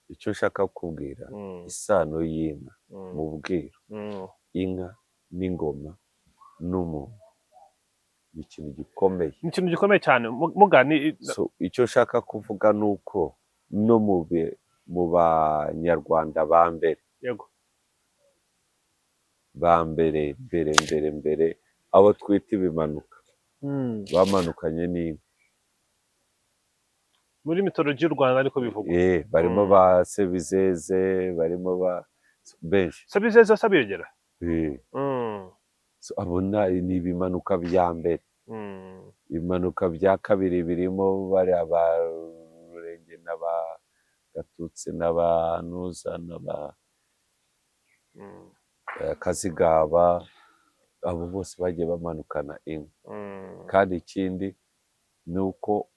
icyo nshaka kubwira isano y'inka mu bwiru, inka n'ingoma n'umuntu ni ikintu gikomeye. Ni ikintu gikomeye cyane mugani. Icyo nshaka kuvuga ni uko no mu banyarwanda ba mbere, yego, ba mbere abo twita ibimanuka bamanukanye n'inka muri mitologi y'u Rwanda ariko bivugwa. Barimo ba Sebizeze, barimo ba benshi. Sebizeze Sabiyogera abo ni ibimanuka bya mbere. Ibimanuka bya kabiri birimo bariya ba Rurenge n'aba Gatutsi n'aba Ntuza n'aba Kazigaba, abo bose bagiye bamanukana inka. Kandi ikindi ni uko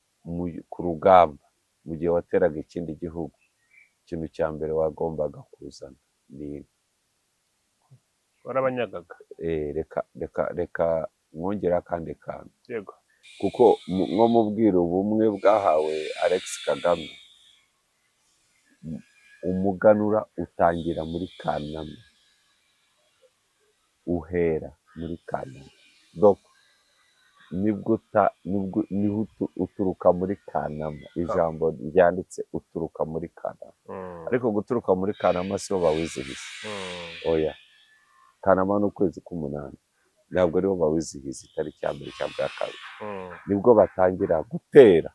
ku rugamba mu gihe wateraga ikindi gihugu, ikintu cya mbere wagombaga kuzana ni inka. Warabanyagaga. Reka mwongera akandi kantu. Yego. Kuko nko mu bwiru bumwe bwahawe Alex Kagame, umuganura utangira muri Kanama, uhera muri Kanama, niho uturuka muri Kanama. Ijambo ryanditse uturuka muri Kanama, ariko guturuka muri Kanama siho bawizihiza. Oya, Kanama ni ukwezi k'umunani, ntabwo ariho bawizihiza itariki ya mbere cyangwa ya kabiri, nibwo batangira gutera.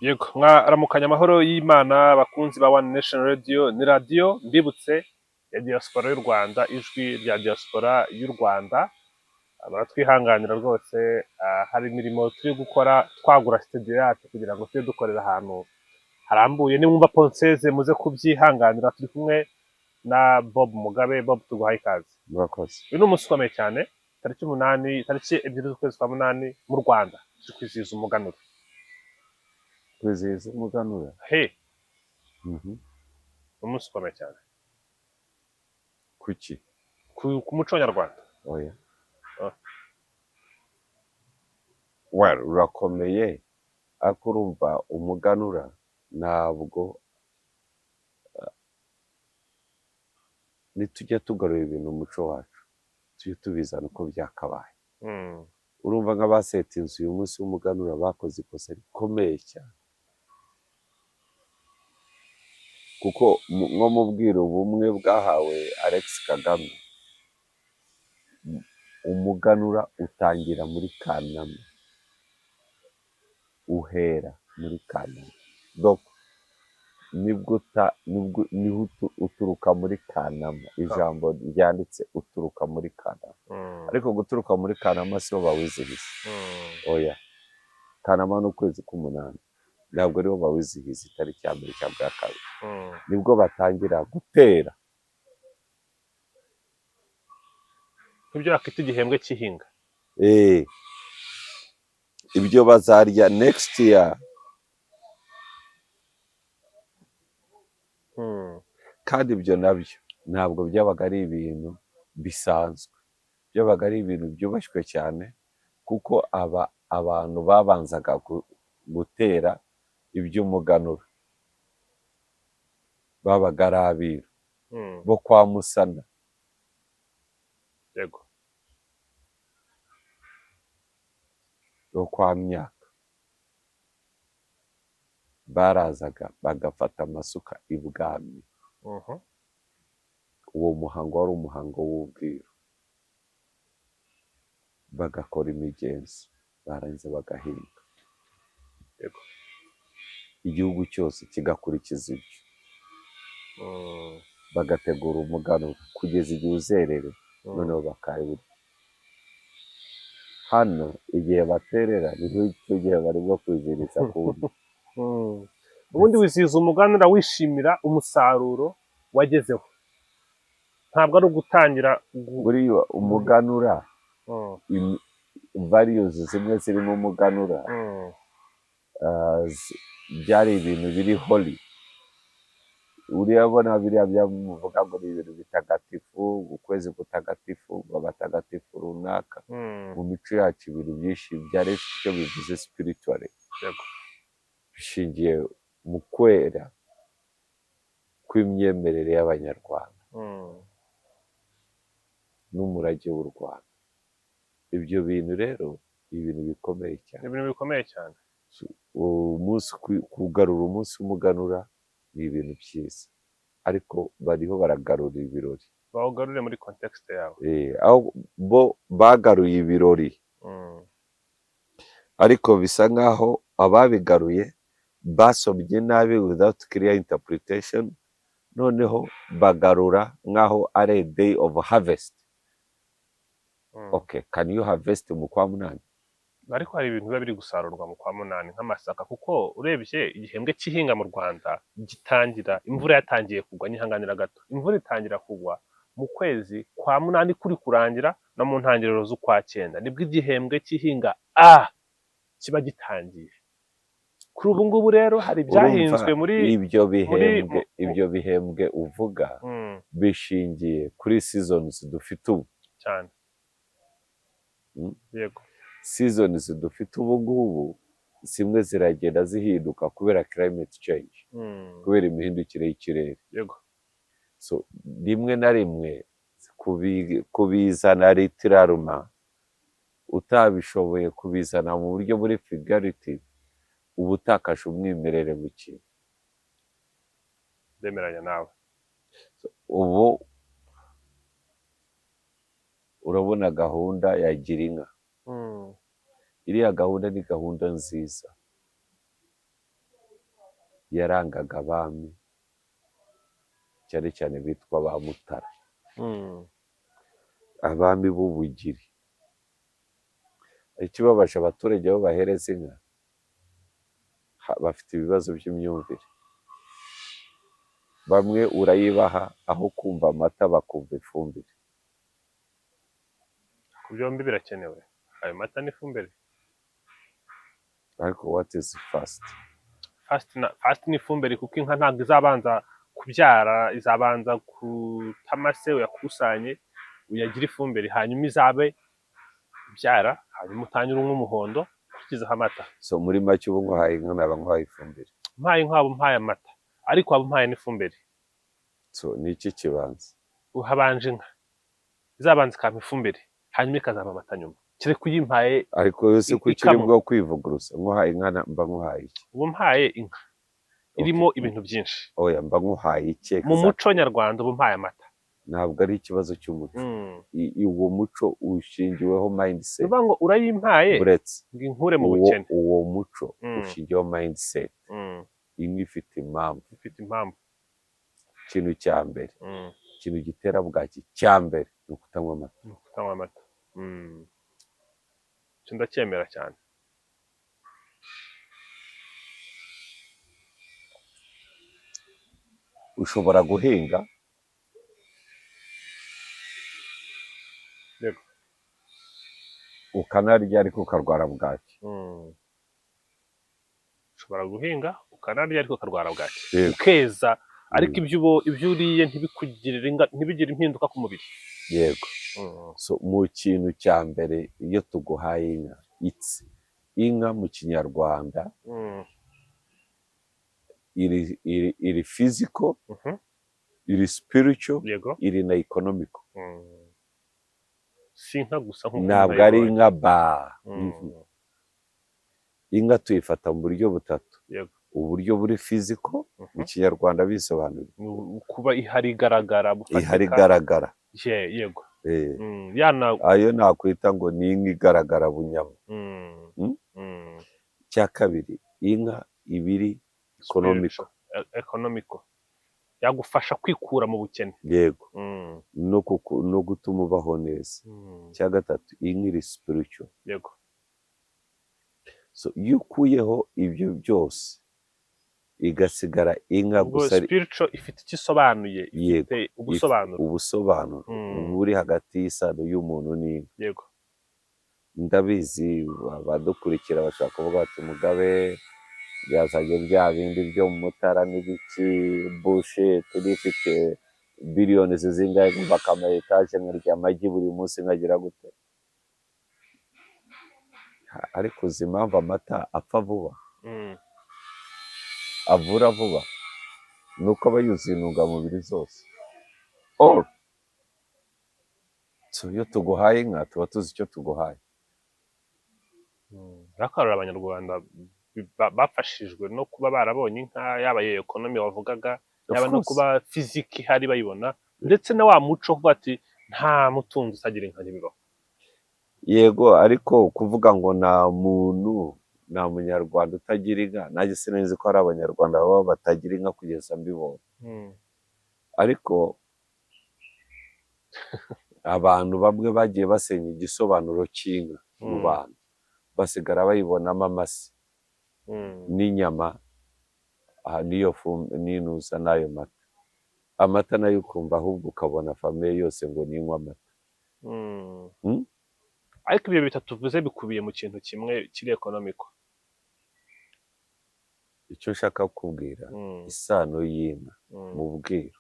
Yego, mwaramukanya amahoro y'Imana bakunzi ba One Nation Radio. Ni radio mbibutse ya diaspora y'u Rwanda, ijwi rya diaspora y'u Rwanda. Baratwihanganira rwose, hari imirimo turi gukora twagura studio yacu kugira ngo tujye dukorera ahantu harambuye. Nimwumva Ponseze muze kubyihanganira. Turi kumwe na Bob Mugabe. Bob, tuguhaye ikaze. Murakoze. Uyu ni umunsi ukomeye cyane, tariki 2 z'ukwezi kwa munani mu Rwanda, turi kwizihiza umuganura. Kwizihiza umuganura? Umunsi ukomeye cyane. Kuki? Ku muco nyarwanda. Oya. Urakomeye, ariko urumva umuganura ntabwo nitujya tugarura ibintu umuco wacu tujye tubizana uko byakabaye. Urumva nk'abaseta inzu uyu munsi w'umuganura bakoze ikosa rikomeye cyane, kuko nko mu bwiru bumwe bwahawe Alex Kagame, umuganura utangira muri Kanama, uhera muri Kanama, niho uturuka muri Kanama. Ijambo ryanditse uturuka muri Kanama, ariko guturuka muri Kanama siho bawizihiza. Oya, Kanama ni ukwezi k'umunani, ntabwo ariho bawizihiza itariki ya mbere cyangwa ya kabiri, nibwo batangira gutera. Ibyo bakita igihembwe cy'ihinga. Ibyo bazarya next year. Kandi ibyo nabyo ntabwo byabaga ari ibintu bisanzwe, byabaga ari ibintu byubashywe cyane, kuko abantu babanzaga gutera iby'umuganura babaga ari abiru bo kwa Musana. Yego. Bo kwa Myaka barazaga bagafata amasuka ibwami. Uwo muhango wari umuhango w'ubwiru, bagakora imigenzo, barangiza bagahinga. Yego. Igihugu cyose kigakurikiza ibyo, bagategura umuganura kugeza igihe uzerere, noneho bakawurya. hano igihe baterera niho icyo gihe barimo kwizihiriza kundi. ubundi wizihiza umuganura wishimira umusaruro wagezeho, ntabwo ari ugutangira buriya umuganura variyuzi zimwe zirimo umuganura byari ibintu biri holi. urabona biriya byamuvuga ngo ni ibintu bitagatifu, ukwezi gutagatifu, ngo abatagatifu runaka. mu mico yacu ibintu byinshi byari bifite icyo bivuze spiritually, bishingiye mu kwera kw'imyemerere y'abanyarwanda n'umurage w'u Rwanda. ibyo bintu rero ni ibintu bikomeye cyane, ibintu bikomeye cyane. umunsi kugarura umunsi w'umuganura ni ibintu byiza, ariko bariho baragarura ibirori, bawugarure muri context yawe. aho bo bagaruye ibirori, ariko bisa nkaho ababigaruye basomye nabi without clear interpretation, noneho bagarura nkaho ari a day of harvest. Okay, can you harvest mu kwa munani? ariko hari ibintu biba biri gusarurwa mu kwa munani nk'amasaka, kuko urebye igihembwe cy'ihinga mu Rwanda gitangira imvura yatangiye kugwa. Nyihanganira gato, imvura itangira kugwa mu kwezi kwa munani kuri kurangira no mu ntangiriro z'ukwa cyenda, nibwo igihembwe cy'ihinga kiba gitangiye. Kuri ubu ngubu rero hari ibyahinzwe muri ibyo bihembwe uvuga bishingiye kuri seasons dufite ubu cyane. Yego, seasons dufite ubu ngubu zimwe ziragenda zihinduka kubera climate change, kubera imihindukire y'ikirere. Yego, so rimwe na rimwe kubizana literaruma, utabishoboye kubizana mu buryo muri figurative, uba utakaje umwimerere mu kintu. ndemeranya nawe. ubu urabona gahunda ya Girinka, iriya gahunda ni gahunda nziza yarangaga abami cyane cyane bitwa ba Mutara, abami b'ubugiri. ikibabaje abaturage bo bahereza inka bafite ibibazo by'imyumvire. bamwe urayibaha aho kumva amata bakumva ifumbire. ku byombi birakenewe, ayo mata n'ifumbire. ariko what is fast? Fast ni ifumbire, kuko inka ntabwo izabanza kubyara, izabanza kutamase uyakusanye uyagire ifumbire, hanyuma izabe ibyara, hanyuma utangire unywa umuhondo ukizaho amata. so muri make ubu nguhaye inka naba nguhaye ifumbire, mpaye inka waba umpaye amata, ariko waba umpaye n'ifumbire. so ni iki kibanza? uhabanje inka izabanza ikampa ifumbire, hanyuma ikazampa amata nyuma. kereka uyimpaye ariko yose ko ukiri bwo kwivuguruza, nguhaye inka mba nguhaye iki? ubu mpaye inka irimo ibintu byinshi. oya, mba nguhaye iki? mu muco nyarwanda ubu mpaye amata. ntabwo ari ikibazo cy'umuco. uwo muco ushingiweho mindset. uvuga ngo urayimpaye uretse ngo inkure mu bukene. uwo muco ushingiweho mindset. inka ifite impamvu. ikintu cya mbere, ikintu gitera bwaki cya mbere ni ukutanywa amata. icyo ndacyemera cyane. ushobora guhinga ukanarya ariko ukarwara bwaki. ushobora guhinga ukanarya ariko ukarwara bwaki, ukeza ariko ibyo uriye ntibigire impinduka ku mubiri. yego. so mu kintu cya mbere iyo tuguhaye inka mu kinyarwanda iri physical, iri spiritual, iri na economical. si inka gusa ntabwo ari inka inka tuyifata mu buryo butatu. uburyo buri physical mu kinyarwanda bisobanura kuba ihari igaragara, ihari igaragara. yego. ayo nakwita ngo ni inka igaragara bunyama. cya kabiri, inka ibiri economical, yagufasha kwikura mu bukene. yego. no gutuma ubaho neza. icya gatatu inka iri spiritual. yego So iyo ukuyeho ibyo byose igasigara inka ubwo gusa spiritual ifite icyo isobanuye, yego ifite ubusobanuro. ubusobanuro buri hagati y'isano y'umuntu n'inka. yego Ndabizi abadukurikira bashaka kuvuga bati Mugabe byazanye bya bindi byo mu Mutara n'ibiki bullshit, turifite biliyoni zingahe kubaka ama etaje nkarya amagi buri munsi nkagira gute, ariko uzi impamvu amata apfa vuba avura vuba nuko aba yuzuye intungamubiri zose. So iyo tuguhaye inka tuba tuzi icyo tuguhaye. rakarura abanyarwanda bafashijwe no kuba barabonye inka, yaba iyo ekonomi wavugaga, yaba no kuba fiziki ihari bayibona, ndetse na wa muco kuvuga ati nta mutunzi utagira inka ntibibaho. Yego, ariko kuvuga ngo nta muntu, nta munyarwanda utagira inka, nanjye sinzi ko hari abanyarwanda baba batagira inka kugeza mbibonye. Ariko abantu bamwe bagiye basenya igisobanuro cy'inka mu bantu, basigara bayibonamo amase n'inyama n'iyo n'inuza n'ayo mata. Amata nayo ukumva ahubwo ukabona famiye yose ngo ninywa amata. ariko ibyo bitatu tuvuze bikubiye mu kintu kimwe kiri ekonomiko. Icyo nshaka kubwira isano y'inka mu bwiru,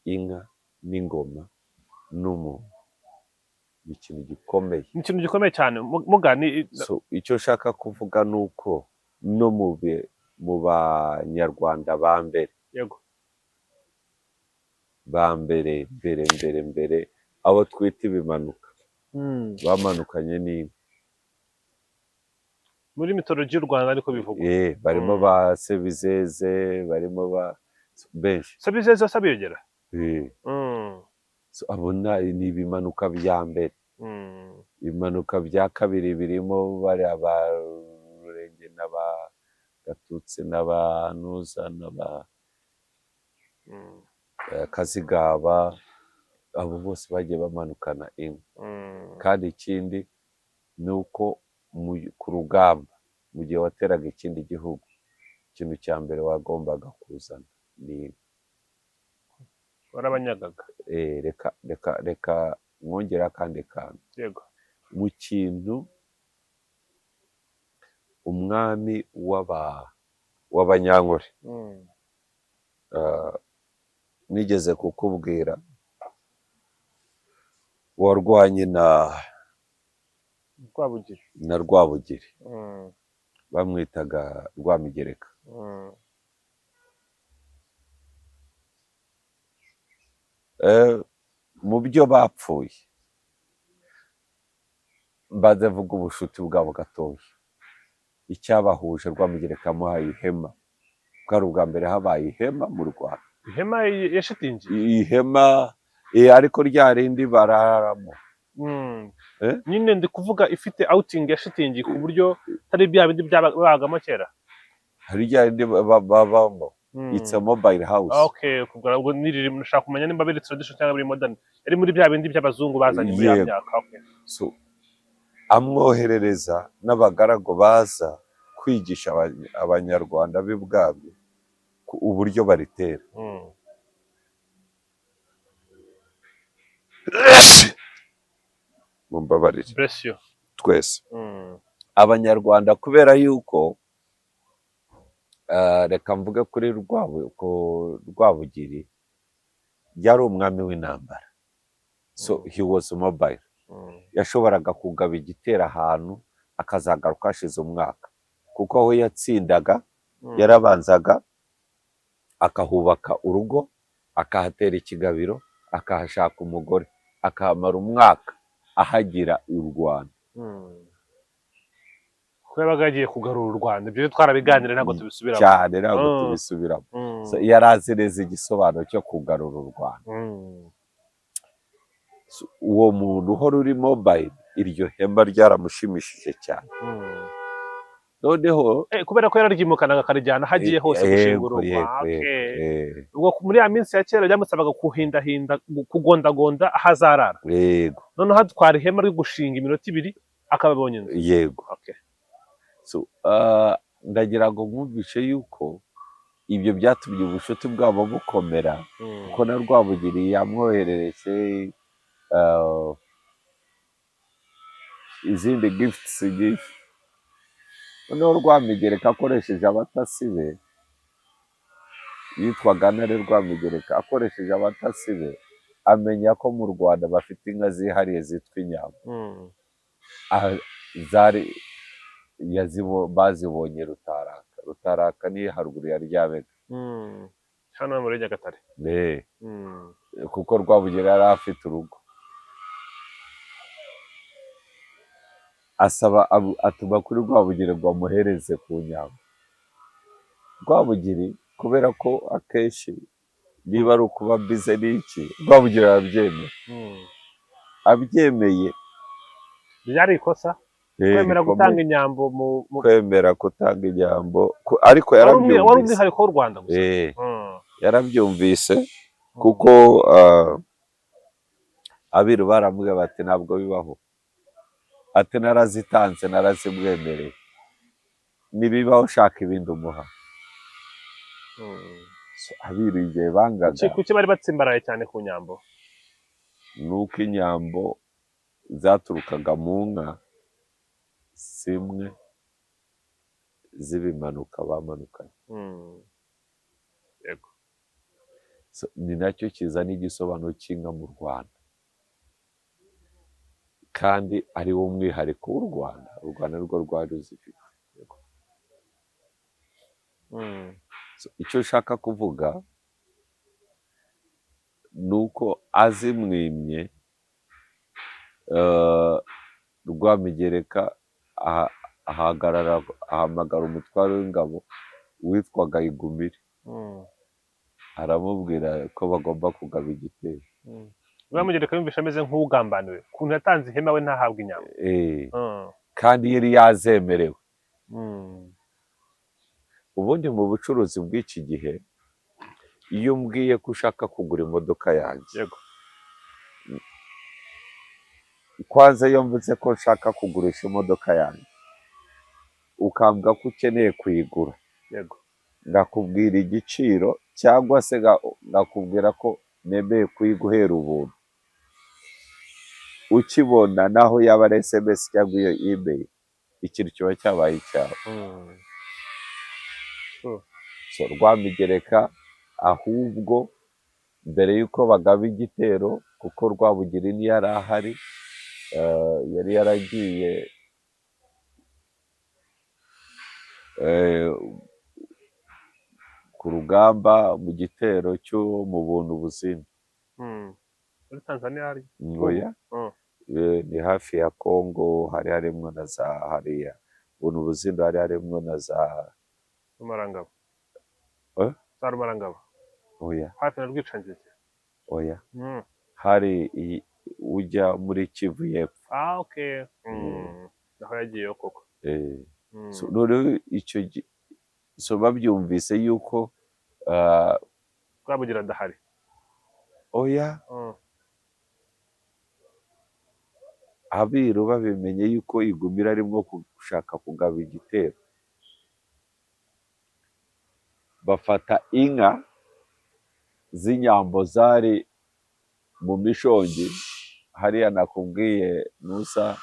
inka n'ingoma n'umuntu ni ikintu gikomeye, ni ikintu gikomeye cyane mugani. So icyo nshaka kuvuga ni uko no mu banyarwanda ba mbere, yego ba mbere abo twita ibimanuka bamanukanye n'inka muri mitologi y'u Rwanda ariko bivugwa. barimo ba Sebizeze, barimo ba benshi. Sebizeze Sabiyogera abo ni ibimanuka bya mbere. Ibimanuka bya kabiri birimo bari aba Rurenge n'aba Gatutsi n'abanuza n'aba Kazigaba, abo bose bagiye bamanukana inka. Kandi ikindi ni uko ku rugamba mu gihe wateraga ikindi gihugu, ikintu cya mbere wagombaga kuzana ni inka. Warabanyagaga. Reka mwongera akandi kantu. Yego. Mu kintu umwami w'Abanyankore nigeze kukubwira, warwanye na Rwabugiri, bamwitaga Rwamigereka. Mu byo bapfuye bazavuga ubushuti bwabo gatoya. Icyabahuje, Rwamigereka yamuhaye ihema, bwari ubwa mbere habaye ihema mu Rwanda. Ihema ya shitingi? Ihema ariko rya rindi bararamo. Nyine ndi kuvuga ifite outing ya shitingi ku buryo atari bya bindi byabagamo kera. Hari rya rindi babamo. It's a mobile house. Okay, kubwo ubwo niriri mushaka kumenya nimba biri tradition cyangwa biri modern. Ari muri bya bindi by'abazungu bazanye muri ya myaka. Okay. So amwoherereza n'abagaragu baza kwigisha abanyarwanda b'ibwami uburyo baritera. Mumbabarire. Bless you. Twese abanyarwanda, kubera yuko reka mvuge kuri Rwabugiri yari umwami w'intambara. So he was mobile. Yashoboraga kugaba igitero ahantu akazagaruka hashize umwaka, kuko aho yatsindaga yarabanzaga akahubaka urugo, akahatera ikigabiro, akahashaka umugore, akahamara umwaka ahagira u Rwanda. Ko yabaga yagiye kugarura u Rwanda. Ibyo twarabiganira ntabwo tubisubiramo cyane, ntabwo tubisubiramo. Yarazi neza igisobanuro cyo kugarura u Rwanda. Uwo muntu uhora uri mobile, iryo hema ryaramushimishije cyane. noneho kubera ko yararyimukanaga akarijyana aho agiye hose gushinga urugo. Ubwo muri ya minsi ya kera byamusabaga kuhindahinda kugondagonda aho azarara, yego noneho atwara ihema ryo gushinga iminota 2 akababonye inzu. yego ndagira ngo mwumvishe yuko ibyo byatumye ubucuti bwabo bukomera, kuko na Rwabugiri yamwoherereje izindi gifts nyinshi. Noneho Rwamigereka akoresheje abatasi be, yitwaga Ntare Rwamigereka, akoresheje abatasi be amenya ko mu Rwanda bafite inka zihariye zitwa inyambo. Bazibonye Rutaraka. Rutaraka ni haruguru ya Ryabega, hano muri Nyagatare. kuko Rwabugiri yari afite urugo. Atuma kuri Rwabugiri ngo amuhereze ku nyambo. Rwabugiri kubera ko akenshi niba ari ukuba bize n'iki, Rwabugiri arabyemera. Abyemeye byari ikosa kwemera gutanga inyambo kwemera gutanga inyambo, ariko yarabyumvise. Wari umwihariko w'u Rwanda gusa. Yarabyumvise kuko abiru baramubwira bati ntabwo bibaho, ati narazitanze narazimwemereye, nibibaho ushaka ibindi umuha. Abiru igihe bangaga, kuki bari batsimbaraye cyane ku nyambo? nuko inyambo zaturukaga mu nka zimwe z'ibimanuka bamanukanye. Yego. Ni nacyo kizana igisobanuro cy'inka mu Rwanda, kandi ari wo mwihariko w'u Rwanda. U Rwanda rwo rwari ruzifite. Icyo ushaka kuvuga ni uko azimwimye, Rwamigereka ahamagara umutware w'ingabo witwaga Igumiri, aramubwira ko bagomba kugaba igitero. Rwamigereka yumvisha ameze nk'ugambaniwe, ukuntu yatanze ihema we ntahabwa inyambo. kandi yari yazemerewe. Ubundi mu bucuruzi bw'iki gihe, iyo umbwiye ko ushaka kugura imodoka yanjye, kwanza iyo mvuze ko nshaka kugurisha imodoka yanjye ukambwa ko ukeneye kuyigura, ngakubwira igiciro cyangwa se ngakubwira ko nemeye kuyiguhera ubuntu, ukibona naho yaba ari SMS cyangwa iyo email, ikintu kiba cyabaye icyawe. Rwamigereka ahubwo mbere y'uko bagaba igitero, kuko Rwabugiri ntiyari ahari, yari yaragiye ku rugamba mu gitero cyo mu Buntu Buzimba. Muri Tanzania hari? Oya, ni hafi ya Kongo, hari harimo na za hariya Buntu Buzimba, hari harimo na za Rumarangabo. Za Rumarangabo. Oya. Hafi na Rwicanzige. Oya. Hari ujya muri Kivu y'Epfo. Okay. Naho yagiyeyo koko. Noneho icyo babyumvise yuko Rwabugira adahari. Oya. Abiru babimenye yuko Igumira arimo gushaka kugaba igitero, bafata inka z'inyambo zari mu mishongi hariya nakubwiye Nusa,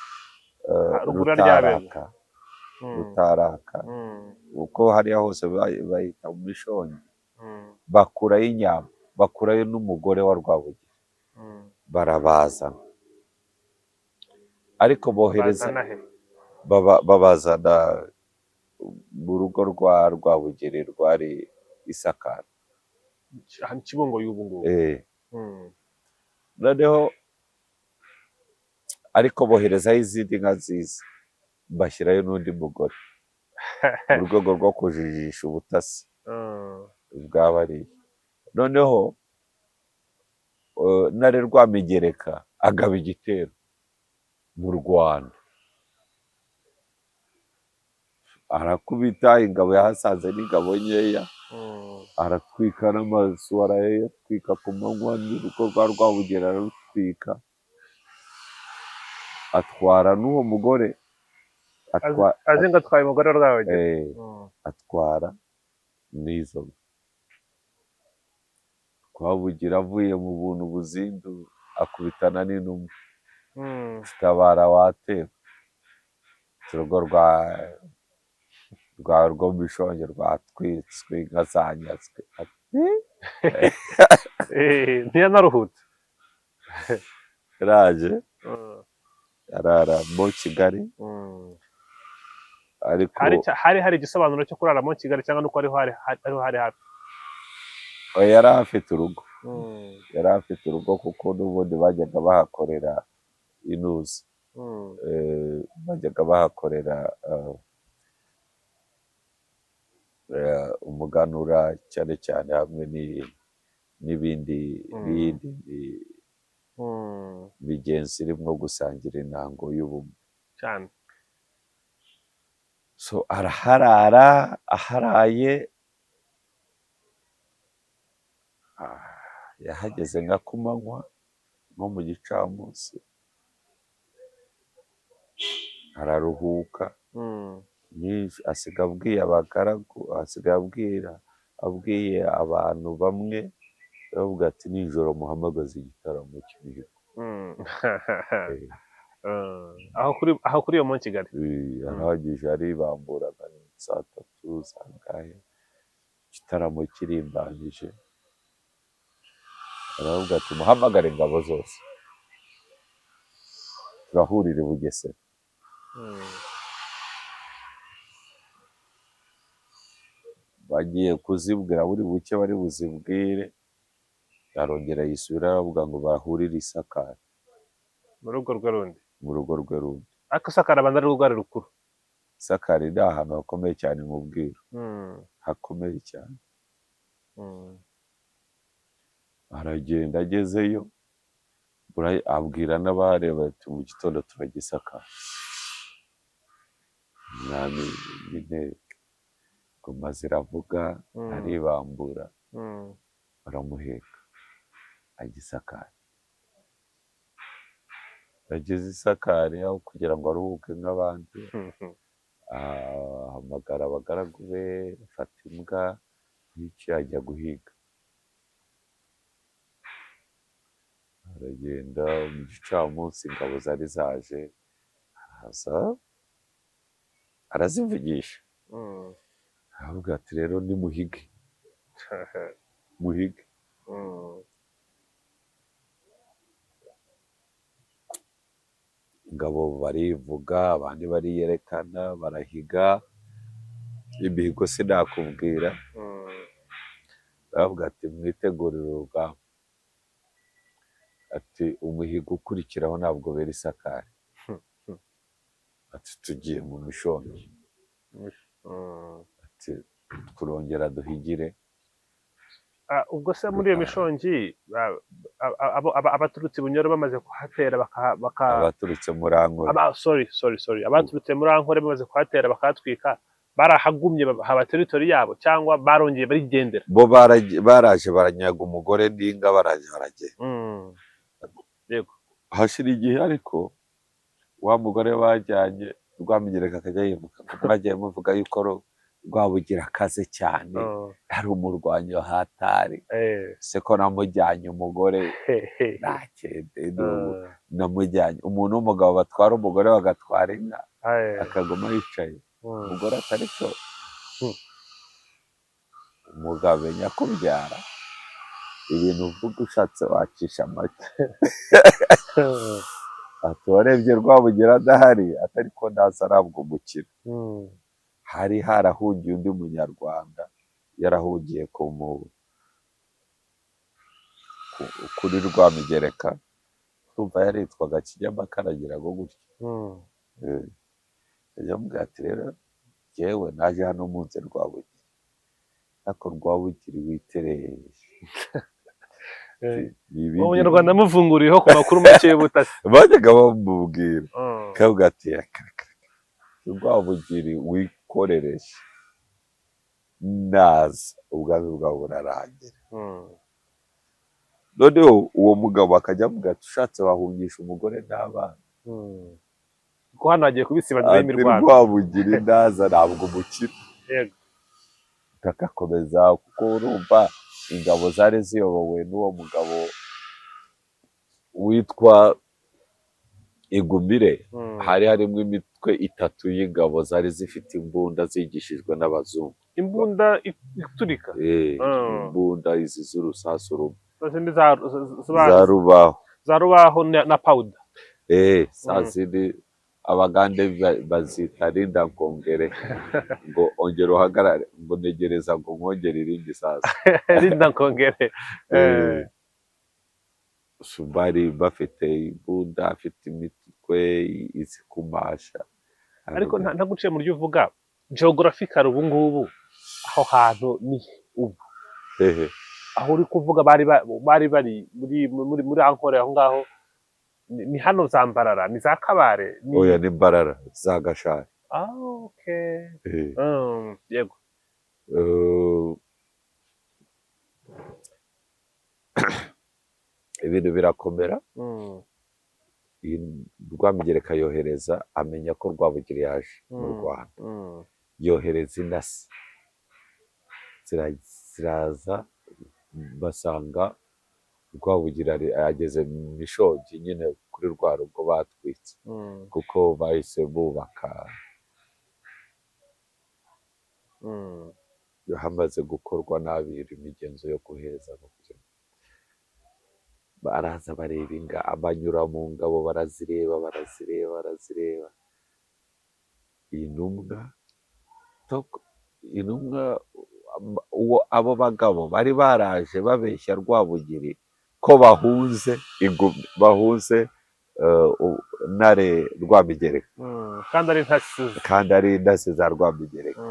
Rutaraka. Uko hariya hose bahita mu mishongi, bakurayo inyambo, bakurayo n'umugore wa Rwabugiri, barabazana. Ariko bohereza babazana mu rugo rwa Rwabugiri rwari Isakara, Kibungo y'ubu ngubu. Noneho ariko boherezaho izindi nka nziza, bashyirayo n'undi mugore mu rwego rwo kujijisha ubutasi bw'abariya. Noneho Ntare Rwamigereka agaba igitero mu Rwanda. arakubita, ingabo yahasanze n'ingabo nkeya, aratwika n'amazu arayatwika ku manywa, n'urugo rwa Rwabugiri ararutwika, atwara n'uwo mugore, azi ngo atwaye umugore wa Rwabugiri. atwara n'izo nka. Rwabugiri avuye mu buntu buzindu akubitana n'intumwa, zitabara watewe, urugo rwo Mishonge rwatwitswe, inka zanyatswe. Ntiyanaruhutse. Yaraje arara mu Kigali, ariko hari igisobanuro cyo kurara mu Kigali cyangwa nuko ariho hari hafi? yari afite urugo, yari afite urugo kuko n'ubundi bajyaga bahakorera inuzi, bajyaga bahakorera umuganura cyane cyane, hamwe n'ibindi bigenzi irimo gusangira intango y'ubumwe cyane. So araharara, aharaye yahageze nka kumanywa, nko mu gicamunsi, araruhuka, asiga abwiye abagaragu, abwiye abantu bamwe, baravuga ati nijoro muhamagaze igitaramo cy'imihigo. aho kuri iyo mu Kigali arahagije, aribambura nka saa 3 zangahe, igitaramo kirimbanyije, aravuga ati muhamagare ingabo zose, turahurira i Bugesera. Bagiye kuzibwira, buri buke bari buzibwire, arongera yisubira aravuga ngo bahurire Isakara, mu rugo rwe rundi. Ariko Isakara abanza ari rugari rukuru. Isakara ni ahantu hakomeye cyane mu bwiru, hakomeye cyane. Aragenda, agezeyo abwira n'abareba ati mu gitondo turajya Isakara. Umwami w'inteko, ingoma ziravuga, aribambura, baramuheka, ajya Isakara. Ageze Isakara, aho kugira ngo aruhuke nk'abandi, ahamagara abagaragu be, afata imbwa n'iki, ajya guhiga. Aragenda mu gicamunsi, ingabo zari zaje, araza arazivugisha, aravuga ati rero nimuhige, muhige. Ingabo barivuga, abandi bariyerekana, barahiga, imihigo sinakubwira. Aravuga ati mwitegurire urugamba, ati umuhigo ukurikiraho ntabwo bera Isakara, ati tugiye mu Mishonge, ati turongera duhigire. Ubwo se muri iyo Mishongi abaturutse Bunyoro bamaze kuhatera abaturutse muri Ankore, abaturutse muri Ankore bamaze kuhatera bakahatwika, barahagumye haba teritori yabo cyangwa barongeye barigendera? Bo baraje baranyaga umugore n'inga, baraje baragenda. Yego, hashira igihe, ariko wa mugore bajyanye Rwamigereka akajya yivuga ko mwagiye muvuga yuko Rwabugira akaze cyane, ari umurwanyi wa hatari, se ko namujyanye umugore, nakende namujyanye. Umuntu w'umugabo batwara umugore bagatwara inka, akaguma yicaye, umugore atari cyo. Umugabo nyakubyara, ibintu uvuga ushatse wacisha make. Ati warebye Rwabugira adahari, atari ko ndaza arabwo umukino. Hari harahungiye undi munyarwanda, yarahungiye kuri Rwamigereka, urumva yaritwaga Kinyamakara, agira ngo gutya. Yamubwira ati rero jyewe naje hano munsi Rwabugira, ariko Rwabugira witereye. Umunyarwanda amuvunguriyeho ku makuru make y'ubutasi, bajyaga bamubwira, kavuga ati Rwabugira ngukorereshe naza ubwami bwawe burarangira. Noneho uwo mugabo akajya avuga ati ushatse wahungisha umugore n'abana. Kuko hano hagiye kubisibanira ati imirwano. Rwabugiri ndaza ntabwo umukira. Yego. Kagakomeza kuko urumva ingabo zari ziyobowe n'uwo mugabo witwa Igumire. Hari harimo imitwe itatu y'ingabo zari zifite imbunda zigishijwe n'abazungu. Imbunda iturika? Imbunda izi z'urusasu rumwe. Za rubaho. Za rubaho na powder. Saa zindi abagande bazita rinda nkongere ngo ongera uhagarare ngo negereza ngo nkongere irindi sasu. Rinda nkongere. Bari bafite imbunda, afite imitwe izi kumasha. Ariko ntaguciye mu ryo uvuga geographical ubu ngubu aho hantu ni ubu. Aho uri kuvuga bari muri Ankore aho ngaho ni hano za Mbarara ni za Kabare ni oya ni Mbarara za Gashari. Okay. Yego. Ibintu birakomera. Rwamigereka yohereza amenya ko Rwabugiri yaje mu Rwanda. Yohereza intasi ziraza basanga Rwabugiri ageze mu Mishogi nyine kuri rwa rugo batwitse kuko bahise bubaka hamaze gukorwa nabi imigenzo yo guheza no kugira baraza bareba abanyura mu ngabo barazireba intumwa abo bagabo bari baraje babeshya Rwabugiri ko bahunze Ntare Rwamigereka kandi ari intasi za Rwamigereka.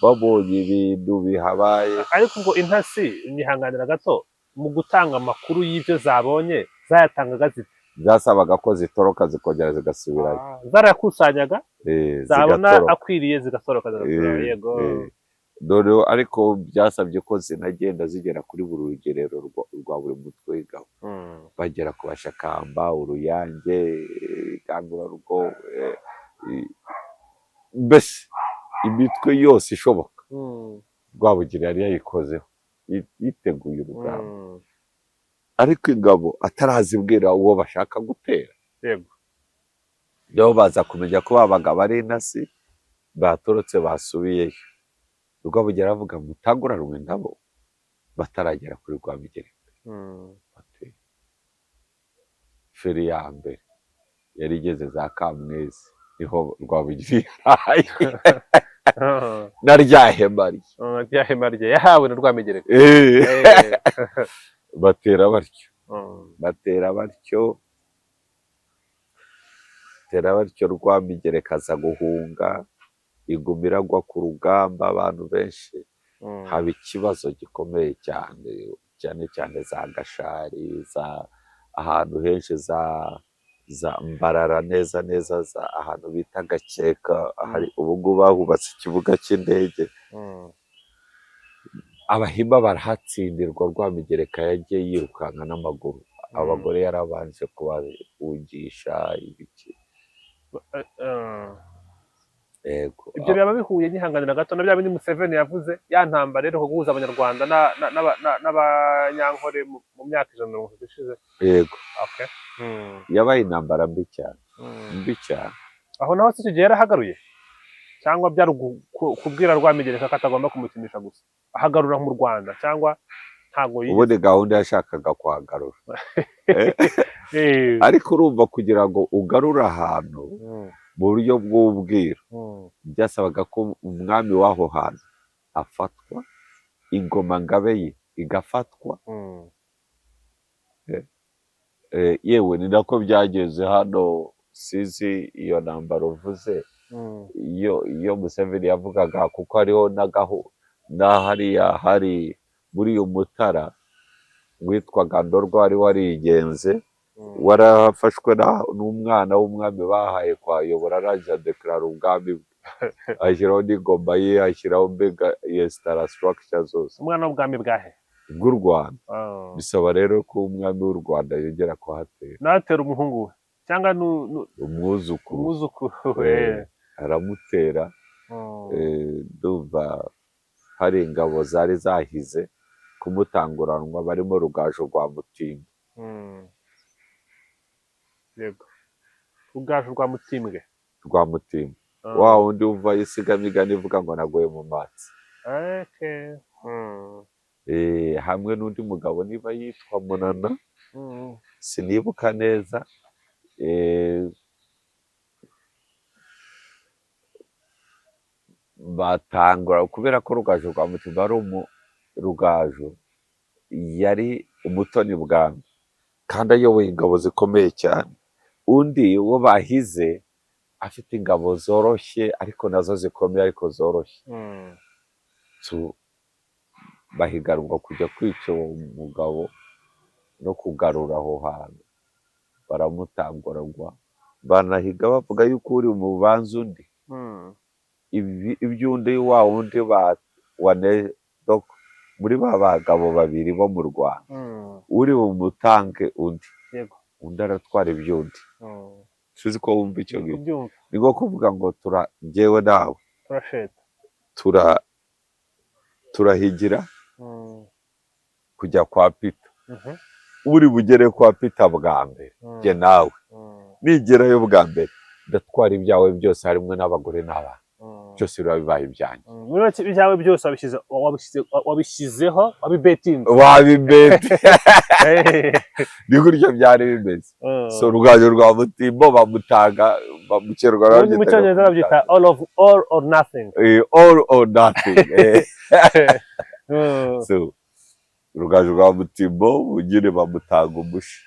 Babonye ibintu bihabaye. Ariko ngo intasi nihanganira gato mu gutanga amakuru y'ibyo zabonye zayatangaga zite? Zasabaga ko zitoroka zikongera zigasubirayo. Zarakusanyaga zabona akwiriye zigatoroka zigasubirayo. Yego. Noneho ariko byasabye ko zinagenda zigera kuri buri rugerero rwa buri mutwe w'ingabo. Bagera ku Bashakamba, Uruyange, Gangurarugo, mbese imitwe yose ishoboka Rwabugiri yari yayikozeho yiteguye urugamba. Ariko ingabo atarazibwira uwo bashaka gutera. Yego. Niho baza kumenya ko babagabo ari intasi batorotse basubiyeyo. Rwabugiri aravuga mutaguranwe nabo bataragera kuri Rwamigereka. Feri ya mbere yari igeze za Kamwezi niho Rwabugiri na ryahema rye yahawe na Rwamigereka. batera batyo Rwamigereka aza guhunga. Iguma iragwa ku rugamba abantu benshi. Haba ikibazo gikomeye cyane za Gashari ahantu henshi za Mbarara neza ahantu bita Gakeka hari ubu ngubu bahubatse ikibuga cy'indege. Abahima barahatsindirwa. Rwamigereka yagiye yirukanka n'amaguru. Abagore yarabanje kubafungisha ibiki. Ibyo byaba bihuye nyihanganira gato na bya bindi Museveni yavuze ya ntambara rero guhuza abanyarwanda n'abanyankore mu myaka 130 ishize. Yego. Okay. Yabaye intambara mbi cyane. Aho naho se kigiye yarahagaruye cyangwa byari kubwira Rwamigereka ko atagomba kumukinisha gusa ahagarura mu Rwanda cyangwa ntago ubundi gahunda yashakaga kuhagarura. Ariko urumva kugira ngo ugarure ahantu mu buryo bw'ubwiru byasabaga ko umwami w'aho hantu afatwa, ingoma ngabe ye igafatwa. Yewe ni nako byageze hano. Sizi iyo ntambara uvuze iyo Museveni yavugaga kuko hariho n'ahariya hari muri uyu Mutara witwaga Ndorwa wari warigenze warafashwe n'umwana w'umwami bahaye kwayobora araje adekarara ubwami bwe ashyiraho n'ingoma ye, ashyiraho mbega yesitara structure zose. umwana w'ubwami bwahe Bw'u Rwanda. Bisaba rero ko umwami w'u Rwanda yongera kuhatera. natera umuhungu we cyangwa umwuzukuru aramutera. Ndumva hari ingabo zari zahize kumutanguranwa barimo Rugaju rwa Mutimbo. yego Rugaju rwa Mutimbwe. Rwa Mutimbo. Wa wundi uva isigamigani ivuga ngo naguye mu matsi. Hamwe n'undi mugabo niba yitwa Munana, sinibuka neza. Batangura kubera ko Rugaju rwa Mutimbo ari Rugaju yari umutoni bwami kandi ayoboye ingabo zikomeye cyane. Undi uwo bahize afite ingabo zoroshye ariko nazo zikomeye ariko zoroshye. Bahiganwa kujya kwica uwo mugabo no kugarura aho hantu. Baramutanguragwa banahiga bavuga yuko uri mu bubanza undi. Iby'undi wa wundi muri ba bagabo babiri bo mu Rwanda, uri bumutange undi, undi aratwara iby'undi. Tuzi ko wumva icyo ngicyo. Ni nko kuvuga ngo njyewe nawe turahigira kujya kwa Peter. Uri bugere kwa Peter bwa mbere, njye nawe nigerayo bwa mbere ndatwara ibyawe byose harimo n'abagore n'abana. Byose biba bibaye ibyanjye. Ibyawe byose wabishyizeho wabibetinze. Ni gutyo byari bimeze. So Rugaju rwa Mutimbo bamukerwa mu Cyongereza babyita all or nothing. All or nothing. So Rugaju rwa Mutimbo nyine bamutanga umushi.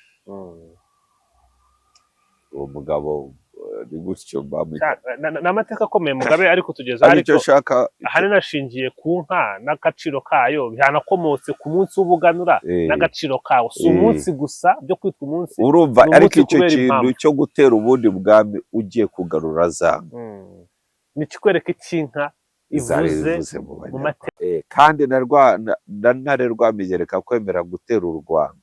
Uwo mugabo ni gutyo n'amateka akomeye Mugabe ariko tugeza ariko ahanini ashingiye ku nka n'agaciro kayo, byanakomotse ku munsi w'ubuganura n'agaciro kawo. Si umunsi gusa byo kwitwa umunsi, urumva ariko icyo kintu cyo gutera ubundi bwami ugiye kugarura zanga ni kikwereka icy'inka ivuze mu mateka. kandi na Ntare Rwamigereka kwemera gutera u Rwanda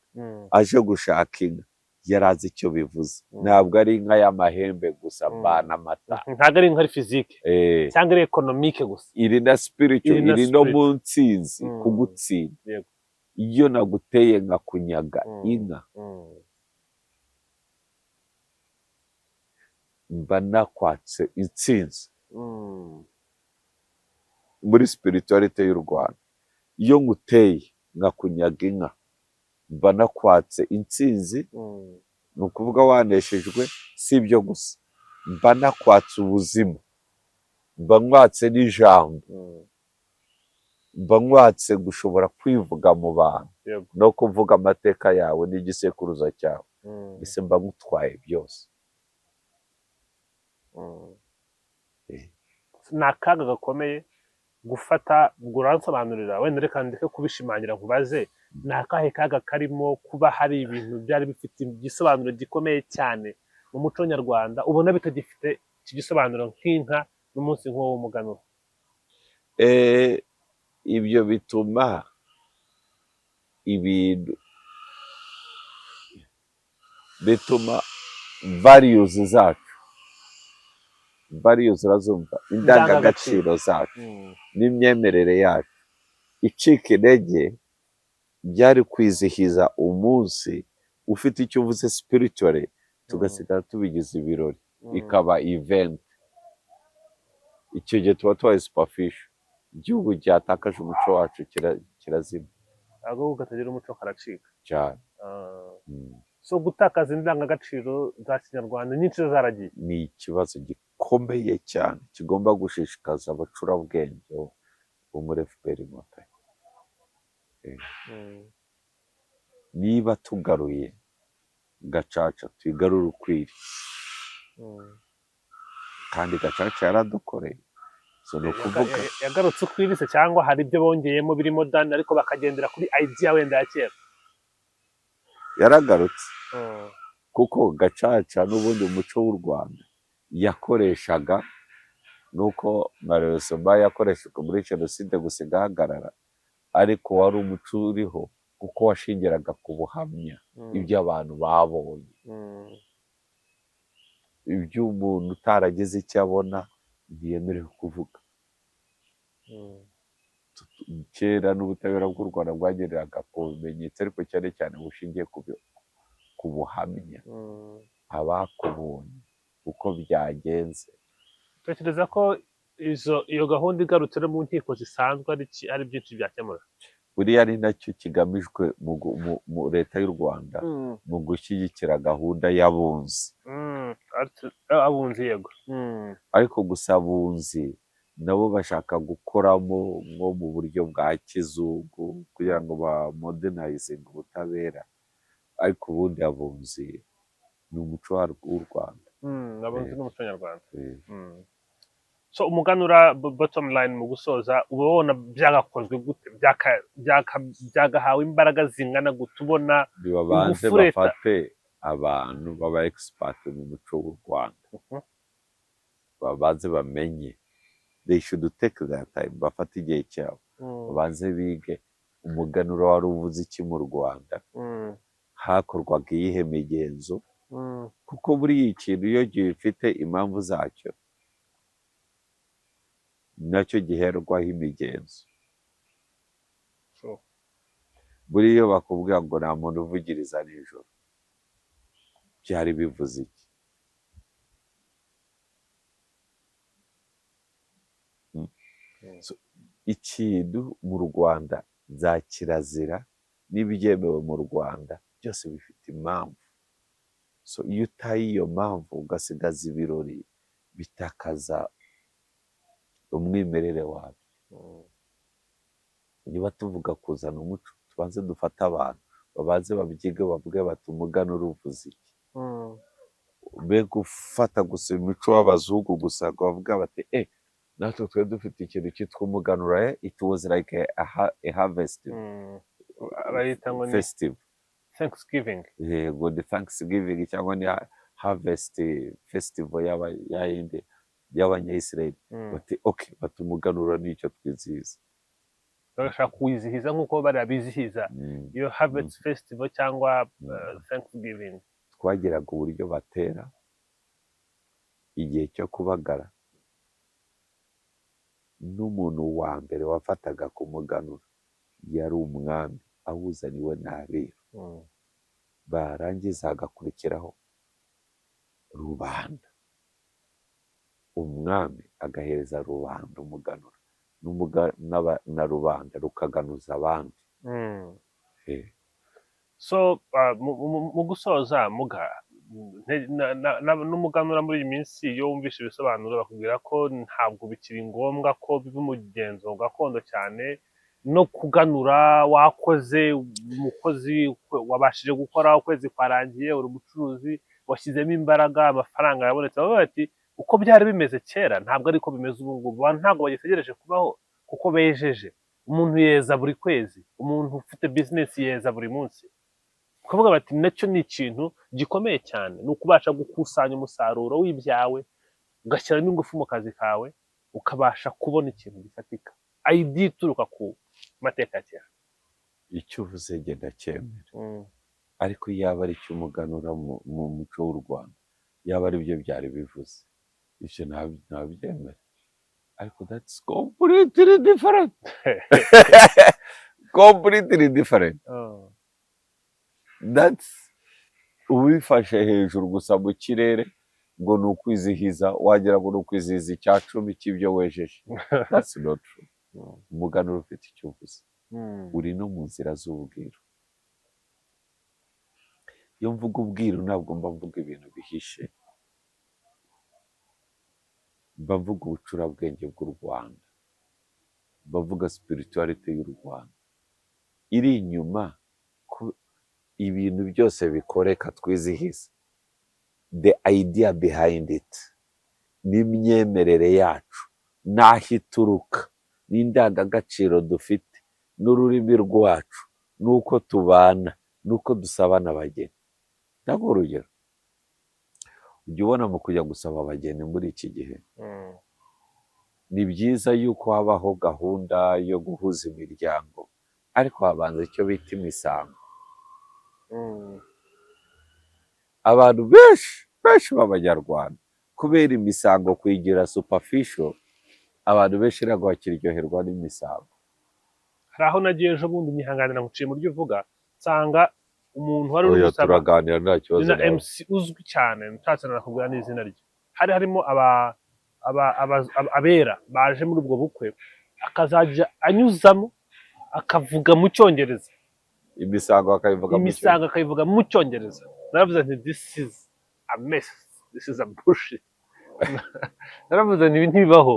aje gushaka inka yarazi icyo bivuze. Ntabwo ari inka y'amahembe gusa bana amata, ntabwo ari inka ari fizike cyangwa ari ekonomike gusa, iri na spiritual, iri no mu ntsinzi kugutsinda. Iyo naguteye nkakunyaga inka mba nakwatse intsinzi. Muri spiritualite y'u Rwanda, iyo nguteye nkakunyaga inka mba nakwatse intsinzi. Ni ukuvuga waneshejwe. Si ibyo gusa, mba nakwatse ubuzima, mba nkwatse n'ijambo, mba nkwatse gushobora kwivuga mu bantu no kuvuga amateka yawe n'igisekuruza cyawe. Mbese mba ngutwaye byose. Ni akaga gakomeye gufata. ubwo uransobanurira wenda reka ndeke kubishimangira nkubaze, ni akahe kaga karimo kuba hari ibintu byari bifite igisobanuro gikomeye cyane mu muco nyarwanda ubona bitagifite iki gisobanuro nk'inka n'umunsi nk'uwo w'umuganura? Ibyo bituma values zacu, urazumva, indangagaciro zacu n'imyemerere yacu icika intege. Byari kwizihiza umunsi ufite icyo uvuze spiritually, tugasigara tubigize ibirori, ikaba event. Icyo gihe tuba tubaye superficial. Igihugu cyatakaje umuco wacu kirazima. Ahubwo katagira umuco karacika cyane. So gutakaza indangagaciro za Kinyarwanda nyinshi zaragiye, ni ikibazo gikomeye cyane kigomba gushishikaza abacurabwenge bo muri FPR Inkotanyi. Niba tugaruye Gacaca tuyigarure ukwiri, kandi Gacaca yaradukoreye. So ni ukuvuga yagarutse ukwiri se cyangwa hari ibyo bongeyemo biri modern ariko bakagendera kuri idea wenda ya kera? Yaragarutse kuko Gacaca n'ubundi umuco w'u Rwanda yakoreshaga nuko Mario yakoreshejwe muri jenoside gusa igahagarara, ariko wari umuco uriho kuko washingiraga ku buhamya ibyo abantu babonye. Ibyo umuntu utaragize icyo abona ntiyemerewe kuvuga. Kera n'ubutabera bw'u Rwanda bwagenderaga ku bimenyetso, ariko cyane cyane bushingiye ku buhamya, abakubonye uko byagenze. Tekereza ko iyo gahunda igarutse no mu nkiko zisanzwe ari byinshi byakemura. Buriya ari nacyo kigamijwe mu leta y'u Rwanda, mu gushyigikira gahunda y'abunzi. Abunzi yego. Ariko gusa abunzi nabo bashaka gukoramo nko mu buryo bwa kizungu kugira ngo bamodernizinge ubutabera, ariko ubundi abunzi ni umuco w'u Rwanda. Abunzi ni umuco nyarwanda. So umuganura, bottom line, mu gusoza uba ubona byagakozwe gute, byagahawe imbaraga zingana gute? Ubona bibabanze bafate abantu baba expert mu muco w'u Rwanda, babanze bamenye, they should take their time, bafate igihe cyabo, babanze bige umuganura wari uvuze iki mu Rwanda, hakorwaga iyihe migenzo, kuko buriya ikintu iyo gifite impamvu zacyo nacyo giherwaho imigenzo. Buriya iyo bakubwira ngo nta muntu uvugiriza nijoro, byari bivuze iki? Ikintu mu Rwanda, za kirazira n'ibyemewe mu Rwanda byose bifite impamvu. So iyo utaye iyo mpamvu ugasigaza ibirori, bitakaza umwimerere wabyo. Niba tuvuga kuzana umuco, tubanze dufate abantu babanze babyige, bavuge bati umuganura uvuze iki. Be gufata gusa imico w'abazungu gusa ngo bavuga bati natwe twe dufite ikintu cyitwa umuganura, it was like a harvest festival, Thanksgiving. Yego, the Thanksgiving cyangwa ni harvest festival y'Abanyayisiraheli. Bati okay, bati umuganura nicyo twizihiza. Bagashaka kuwizihiza nk'uko bariya bizihiza iyo harvest festival cyangwa Thanksgiving. Twagiraga uburyo batera igihe cyo kubagara, n'umuntu wa mbere wafataga ku muganura yari umwami awuzaniwe n'abiru. Barangiza hagakurikiraho rubanda, umwami agahereza rubanda umuganura, na rubanda rukaganuza abandi. So mu gusoza muga n'umuganura muri iyi minsi, iyo wumvishe ibisobanuro bakubwira ko ntabwo bikiri ngombwa ko biba umugenzo gakondo cyane, no kuganura wakoze, umukozi wabashije gukora, ukwezi kwarangiye, uri umucuruzi washyizemo imbaraga, amafaranga yabonetse, bavuga bati uko byari bimeze kera ntabwo ariko bimeze ubu ngubu. Abantu ntabwo bagitegereje kubaho kuko bejeje. Umuntu yeza buri kwezi, umuntu ufite bizinesi yeza buri munsi. Kuvuga bati nacyo ni ikintu gikomeye cyane, ni ukubasha gukusanya umusaruro w'ibyawe, ugashyiramo ingufu mu kazi kawe, ukabasha kubona ikintu gifatika. Idea ituruka ku mateka kera. Icyo uvuze genda cyemera, ariko yaba ari cyo umuganura mu muco w'u Rwanda, yaba ari byo byari bivuze, ibyo ntabyemera. Ariko that's completely different. Completely different. That's ubifashe hejuru gusa mu kirere ngo ni ukwizihiza, wagira ngo ni ukwizihiza icya cumi cy'ibyo wejeje. That's not true. Umuganura ufite icyo uvuze, uri no mu nzira z'ubwiru. Iyo mvuga ubwiru ntabwo mba mvuga ibintu bihishe, mba mvuga ubucurabwenge bw'u Rwanda, mba mvuga spirituality y'u Rwanda iri inyuma ibintu byose bikoreka twizihiza. The idea behind it, n'imyemerere yacu, n'aho ituruka, n'indangagaciro dufite, n'ururimi rwacu, n'uko tubana, n'uko dusabana abageni. Ntabwo urugero, ujya ubona mu kujya gusaba abageni muri iki gihe, ni byiza yuko habaho gahunda yo guhuza imiryango, ariko habanza icyo bita imisango. Abantu benshi b'abanyarwanda kubera imisango kuyigira superficial, abantu benshi ntabwo bakiryoherwa n'imisango. hari aho nagiye ejo bundi nyihanganira nguciye mu ryo uvuga, nsanga umuntu wari uri Oya, gusaba turaganira nta kibazo ni na nawe. MC uzwi cyane, nshatse nakubwira n'izina rye, hari harimo abera baje muri ubwo bukwe, akazajya anyuzamo akavuga mu cyongereza, Imisango akayivuga mu imisango akayivuga mu cyongereza. Naravuze nti this is a mess, this is a bullshit. Naravuze nti ibi ntibibaho.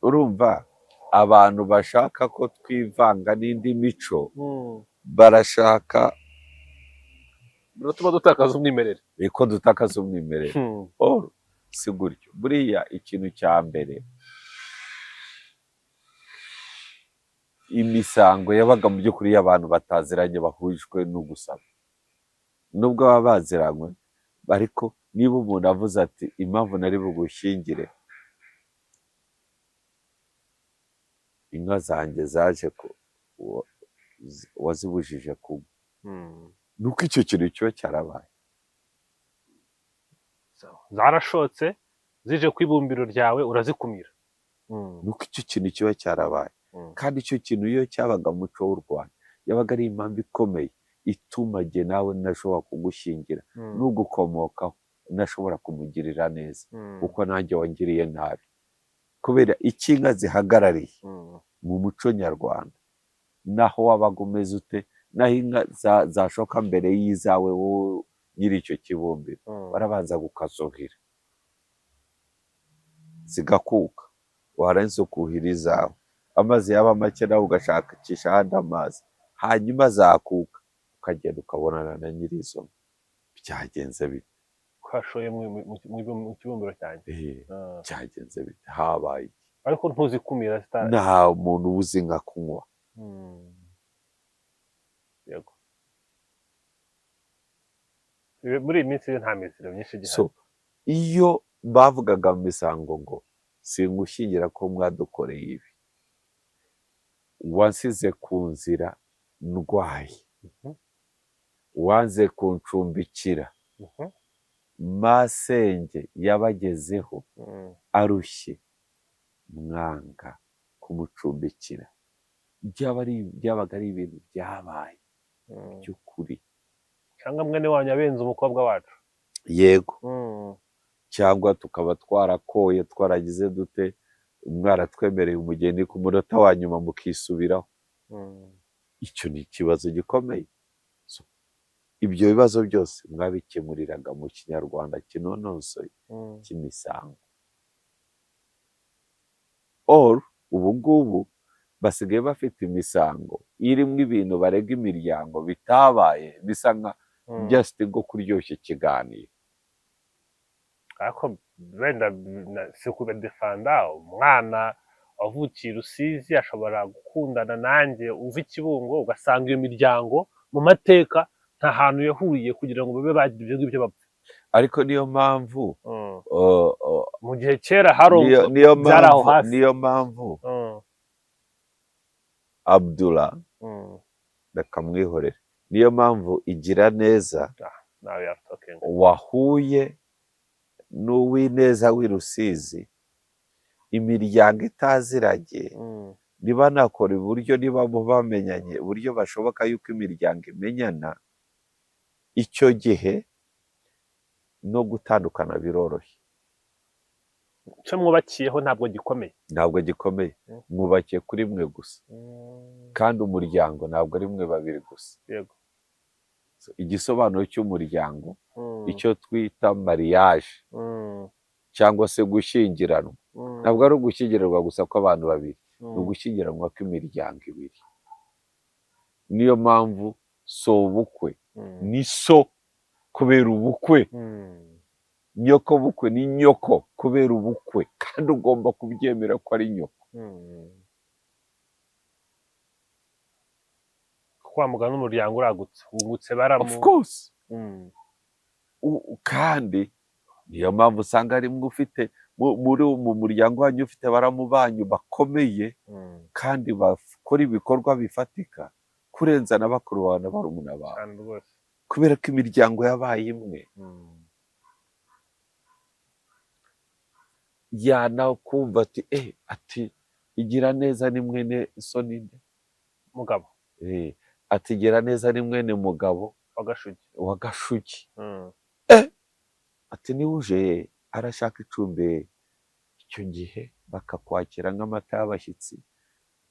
Urumva abantu bashaka ko twivanga n'indi mico barashaka biratuma dutakaza umwimerere, ko dutakaza umwimerere. Si gutyo. Buriya ikintu cya mbere, imisango yabaga mu by'ukuri y'abantu bataziranye bahujwe no gusaba, nubwo baba baziranywe, ariko niba umuntu avuze ati impamvu nari bugushyingire, inka zanjye zaje ko wazibujije kunywa, nuko icyo kintu kiba cyarabaye. zarashotse zije ku ibumbiro ryawe urazikumira, nuko icyo kintu kiba cyarabaye. Kandi icyo kintu iyo cyabaga mu muco w'u Rwanda yabaga ari impamvu ikomeye ituma jye nawe ntashobora kugushyingira, n'ugukomokaho ntashobora kumugirira neza kuko nanjye wangiriye nabi, kubera icyo inka zihagarariye mu muco nyarwanda. Naho wabaga umeze ute, naho inka zashoka mbere y'izawe wowe nyiri icyo kibumbiro, barabanza gukazuhira zigakuka, warangiza ukuhira izawe, amazi yaba make nawe ugashakisha ahandi amazi, hanyuma zakuka ukagenda ukabonana na nyiri izo nka. Byagenze bite? twashoye mu kibumbiro cyanjye. Byagenze bite? Habaye iki? Ariko ntuzikumira nta muntu uzi nka kunywa. Yego, muri iyi minsi nta miziro myinshi igihari. So iyo bavugaga mu misango ngo singushyingira ko mwadukoreye ibi, wansize ku nzira ndwaye, wanze kuncumbikira, masenge yabagezeho arushye, mwanga kumucumbikira, byabaga ari ibintu byabaye by'ukuri. cyangwa mwene wanyu abenze umukobwa wacu. Yego. Cyangwa tukaba twarakoye twaragize dute, mwaratwemereye umugeni ku munota wa nyuma mukisubiraho. Icyo ni ikibazo gikomeye. Ibyo bibazo byose mwabikemuriraga mu kinyarwanda kinonosoye cy'imisango. Ubu ngubu basigaye bafite imisango irimo ibintu barega imiryango bitabaye, bisa nka just ngo kuryoshya ikiganiro. ariko wenda si kubedefanda, umwana wavukiye Rusizi ashobora gukundana nanjye uva i Kibungo, ugasanga iyo miryango mu mateka nta hantu yahuriye kugira ngo babe bagira ibyo ngibyo bapfa. Ariko niyo mpamvu mu gihe kera byari aho hasi. niyo mpamvu Abdullah bakamwihorera, niyo mpamvu igira neza wahuye n'uw'ineza w'i Rusizi, imiryango itaziranye, niba nakora uburyo, niba bamenyanye uburyo bashoboka yuko imiryango imenyana, icyo gihe no gutandukana biroroshye. icyo mwubakiyeho ntabwo gikomeye, mwubakiye kuri mwe gusa, kandi umuryango ntabwo ari mwe babiri gusa. Yego. Igisobanuro cy'umuryango, icyo twita mariage cyangwa se gushyingiranwa, ntabwo ari ugushyingiranwa gusa kw'abantu babiri, ni ugushyingiranwa kw'imiryango ibiri. Niyo mpamvu so ubukwe ni so kubera ubukwe, nyoko bukwe ni nyoko kubera ubukwe, kandi ugomba kubyemera ko ari nyoko. kwa muganga n'umuryango uragutse, wungutse baramu. Of course. Kandi niyo mpamvu usanga rimwe ufite mu muryango wanyu ufite baramu banyu bakomeye kandi bakora ibikorwa bifatika kurenza na bakuru bawe na barumuna bawe, kubera ko imiryango yabaye imwe. Yanakumva ati ati igira neza ni mwene so ninde mugabo, ati igira neza ni mwene mugabo wa Gashugi. Ati niwe uje arashaka icumbi. Icyo gihe bakakwakira nk'amata y'abashyitsi,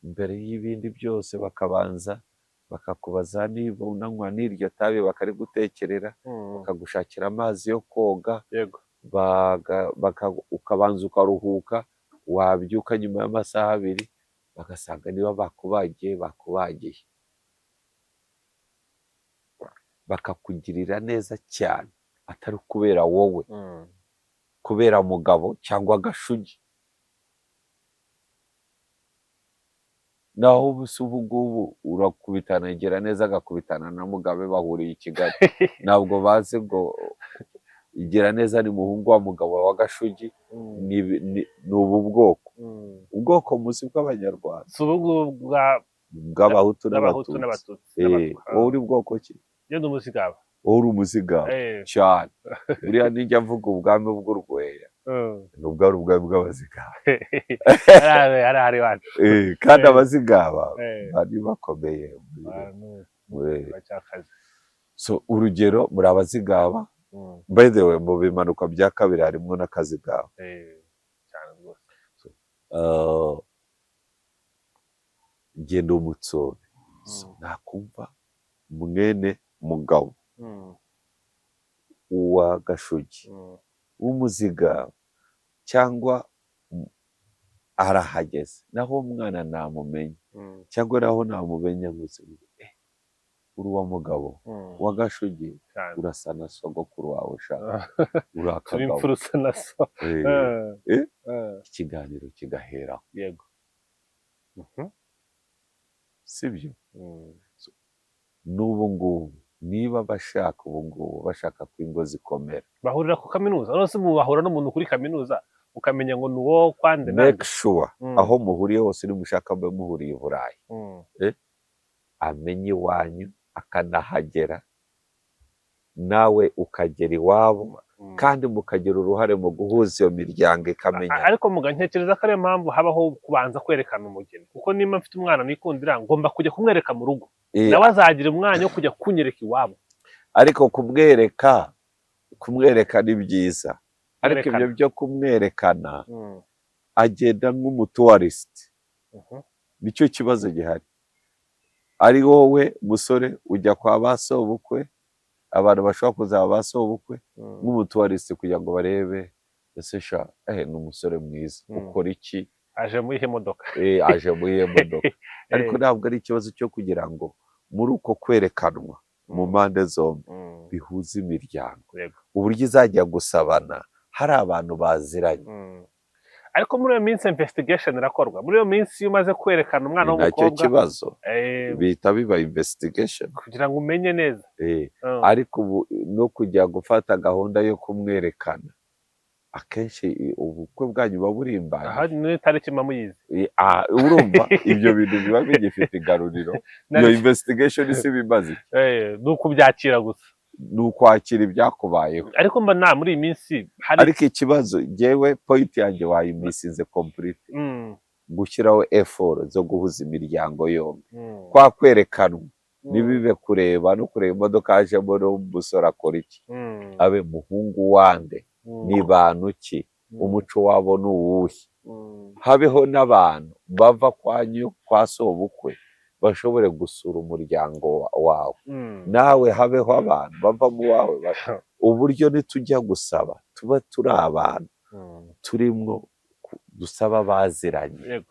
mbere y'ibindi byose bakabanza bakakubaza niba unanywa n'iryo tabi bakarigutekerera, bakagushakira amazi yo koga, ukabanza ukaruhuka, wabyuka nyuma y'amasaha 2 bagasanga niba bakubagiye bakakugirira neza cyane, atari kubera wowe, kubera mugabo cyangwa Gashugi. Naho ubu ngubu urakubitana igira neza agakubitana na Mugabe bahuriye i Kigali, ntabwo bazi ngo igira neza ni muhungu wa mugabo wa Gashugi. Ni ubu ubwoko muzi bw'Abanyarwanda, bw'Abahutu n'Abatutsi. Wowe uri bwoko ki? Ndi Umuzigaba. Wowe uri Umuzigaba cyane. Buriya nijya mvuga ubwami bw'Urweya, nubwo ari ubwami bw'Abazigaba. Hari wacu. Kandi Abazigaba bari bakomeye. So urugero muri Abazigaba, by the way, mu bimanuka bya kabiri harimo n'Akazigaba. Ngenda Umutsobe, nakumva mwene mugabo wa Gashugi w'Umuzigaba cyangwa arahageze, naho umwana namumenye cyangwa naho namumenya gusa, uri wa mugabo wa Gashugi, urasa na sogokuru wawe ushaka, urakagabo na so. Ikiganiro kigaheraho. Yego. Sibyo? N'ubu ngubu niba bashaka bashaka ko ingo zikomera, bahurira ku kaminuza. Nose bahura n'umuntu kuri kaminuza ukamenya ngo nuwo kwande. Make sure aho muhuriye hose nimushaka mbe muhuriye i Burayi, amenye iwanyu akanahagera, nawe ukagera iwabo, kandi mukagira uruhare mu guhuza iyo miryango ikamenya. Ariko ntekereza ko ariyo mpamvu habaho kubanza kwerekana umugeni, kuko niba mfite umwana nikundira ngomba kujya kumwereka mu rugo, nawe azagira umwanya wo kujya kunyereka iwabo. Ariko kumwereka ni byiza, ariko ibyo byo kumwerekana agenda nk'umutuwarisiti, nicyo kibazo gihari. Ari wowe musore ujya kwa basobukwe, abantu bashobora kuzaba basobukwe nk'umutuwarisiti kugira ngo barebe ese sha ni umusore mwiza, ukora iki, aje mu ihe modoka, aje mu ihe modoka. Ariko ntabwo ari ikibazo cyo kugira ngo muri uko kwerekanwa mu mpande zombi bihuza imiryango, uburyo izajya gusabana hari abantu baziranye. Ariko muri iyo minsi investigation irakorwa. Muri iyo minsi iyo umaze kwerekana umwana w'umukobwa, nacyo kibazo bihita biba investigation kugira ngo umenye neza. Ariko ubu no kujya gufata gahunda yo kumwerekana, akenshi ubukwe bwanyu buba burimbaye. Aha ni tariki mamuyizi. Urumva ibyo bintu biba bigifite igaruriro. Iyo investigation isi bimaze nuko byakira gusa, nukwakira ibyakubayeho. Ariko mba muri iyi minsi hari, ariko ikibazo jewe point yanjye wayimisinze complete, gushyiraho effort zo guhuza imiryango yombi. Kwa kwerekanwa nibibe kureba no kureba imodoka ajemo n'umusore akora iki, abe muhungu wande, ni bantu ki, umuco wabo n'uwuhe, habeho n'abantu bava kwa sobukwe bashobore gusura umuryango wawe, nawe habeho abantu bava mu wawe, uburyo nitujya gusaba tuba turi abantu turimo dusaba baziranye.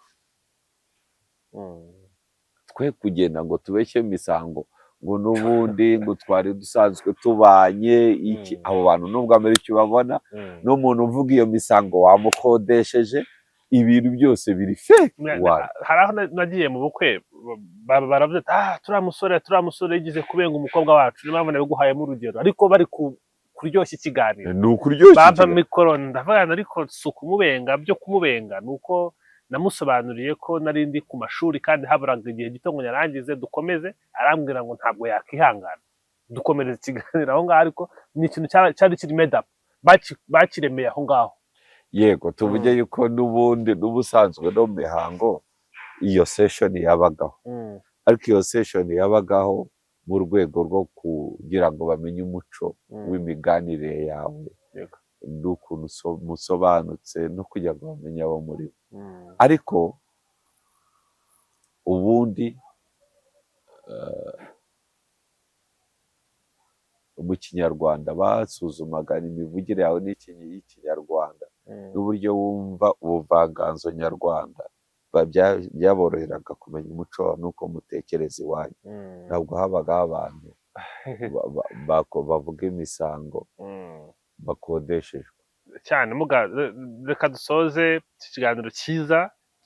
Twe kugenda ngo tubeshye imisango ngo n'ubundi ngo twari dusanzwe tubanye iki. Abo bantu nubwo amera icyo babona, n'umuntu uvuga iyo misango wamukodesheje, ibintu byose biri fake. Hari aho nagiye mu bukwe baravuze turiya musore yigize kubenga umukobwa wacu, niyo mpamvu nabiguhayemo urugero. Ariko bari ukuryoshya ikiganiro ni ukuryoshya bampa ikiganiro. mikoro ndavuga ariko si ukumubenga byo kumubenga ni uko namusobanuriye ko nari ndi ku mashuri kandi haburaga igihe gito ngo nyarangize dukomeze arambwira ngo ntabwo yakihangana dukomereza ikiganiro aho ngaho ariko ni ikintu cyari kiri made up bakiremeye aho ngaho. Yego tuvuge yuko n'ubundi n'ubusanzwe no mu mihango iyo session yabagaho, ariko iyo session yabagaho mu rwego rwo kugira ngo bamenye umuco w'imiganire yawe n'ukuntu musobanutse no kugira ngo bamenye abo muri bo. Ariko ubundi mu kinyarwanda basuzumaga imivugire yawe y'ikinyarwanda n'uburyo wumva ubuvanganzo nyarwanda byaboroheraga kumenya umuco wawe n'uko mutekereza iwanyu. Ntabwo habagaho abantu bavuga imisango bakodeshejwe cyane. Reka dusoze iki kiganiro cyiza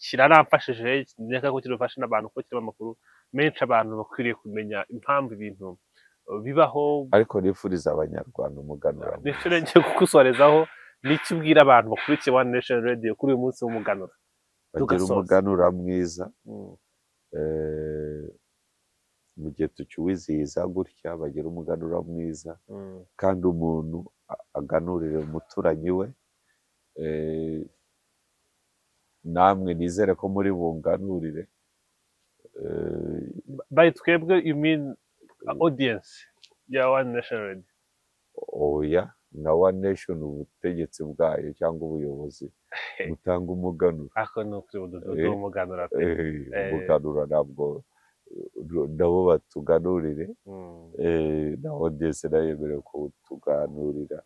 kiraramfashije neka ko kirufasha n'abantu ko kirimo amakuru menshi abantu bakwiriye kumenya impamvu ibintu bibaho. Ariko nifuriza abanyarwanda umuganura nifure ngiye kukusorezaho n'iki ubwira abantu bakurikiye One Nation Radio kuri uyu munsi w'umuganura. Bagira umuganura mwiza mu gihe tukiwizihiza gutya, bagira umuganura mwiza kandi umuntu aganurire umuturanyi we. Namwe nizere ko muri bunganurire. By twebwe you mean audience ya One Nation Radio? Oya, na One Nation ubutegetsi bwayo cyangwa ubuyobozi butanga umuganura. Ako ni ukuri umuganura pe. Umuganura ntabwo nabo batuganurire, na audience nayo yemerewe kutuganurira,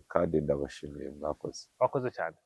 kandi ndabashimiye mwakoze. Wakoze cyane.